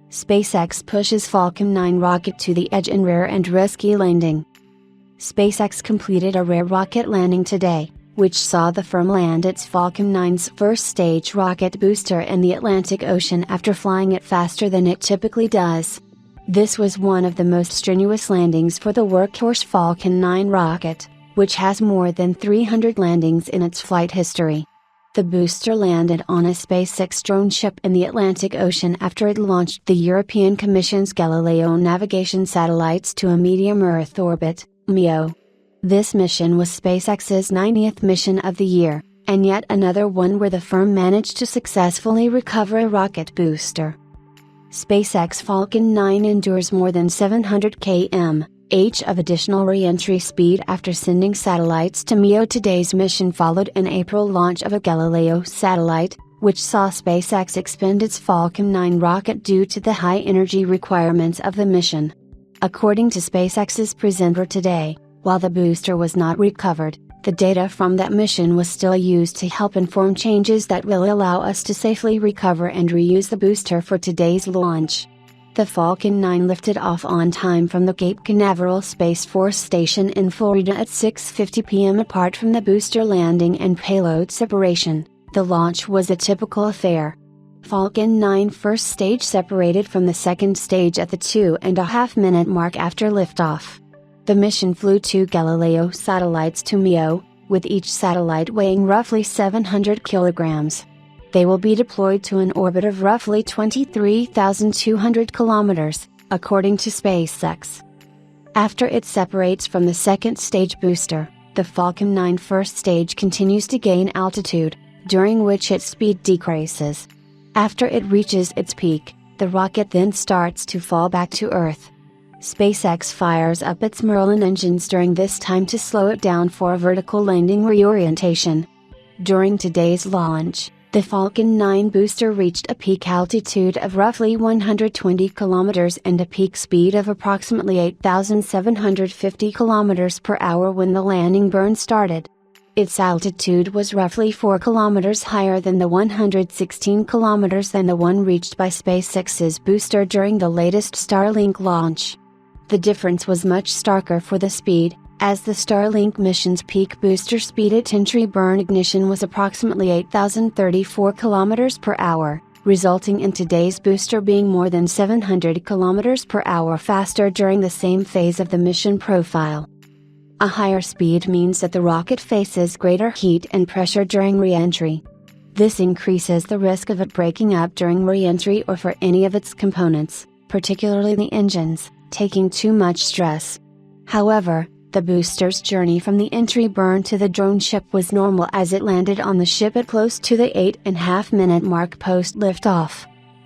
SpaceX pushes Falcon 9 rocket to the edge in rare and risky landing. SpaceX completed a rare rocket landing today, which saw the firm land its Falcon 9's first stage rocket booster in the Atlantic Ocean after flying it faster than it typically does. This was one of the most strenuous landings for the workhorse Falcon 9 rocket, which has more than 300 landings in its flight history. The booster landed on a SpaceX drone ship in the Atlantic Ocean after it launched the European Commission's Galileo navigation satellites to a medium Earth orbit, MEO. This mission was SpaceX's 90th mission of the year, and yet another one where the firm managed to successfully recover a rocket booster. SpaceX Falcon 9 endures more than 700 km/h of additional re-entry speed after sending satellites to MEO. Today's mission followed an April launch of a Galileo satellite, which saw SpaceX expend its Falcon 9 rocket due to the high energy requirements of the mission. According to SpaceX's presenter today, while the booster was not recovered, the data from that mission was still used to help inform changes that will allow us to safely recover and reuse the booster for today's launch. The Falcon 9 lifted off on time from the Cape Canaveral Space Force Station in Florida at 6:50 p.m. Apart from the booster landing and payload separation, the launch was a typical affair. Falcon 9 first stage separated from the second stage at the 2.5-minute mark after liftoff. The mission flew 2 Galileo satellites to MEO, with each satellite weighing roughly 700 kilograms. They will be deployed to an orbit of roughly 23,200 kilometers, according to SpaceX. After it separates from the second stage booster, the Falcon 9 first stage continues to gain altitude, during which its speed decreases. After it reaches its peak, the rocket then starts to fall back to Earth. SpaceX fires up its Merlin engines during this time to slow it down for a vertical landing reorientation. During today's launch, the Falcon 9 booster reached a peak altitude of roughly 120 kilometers and a peak speed of approximately 8,750 kilometers per hour when the landing burn started. Its altitude was roughly 4 kilometers higher than the 116 kilometers than the one reached by SpaceX's booster during the latest Starlink launch. The difference was much starker for the speed, as the Starlink mission's peak booster speed at entry burn ignition was approximately 8,034 kilometers per hour, resulting in today's booster being more than 700 kilometers per hour faster during the same phase of the mission profile. A higher speed means that the rocket faces greater heat and pressure during re-entry. This increases the risk of it breaking up during re-entry or for any of its components, particularly the engines, taking too much stress. However, the booster's journey from the entry burn to the drone ship was normal as it landed on the ship at close to the 8.5-minute mark post liftoff.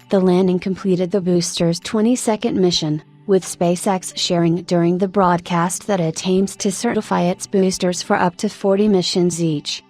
The landing completed the booster's 22nd mission, with SpaceX sharing during the broadcast that it aims to certify its boosters for up to 40 missions each.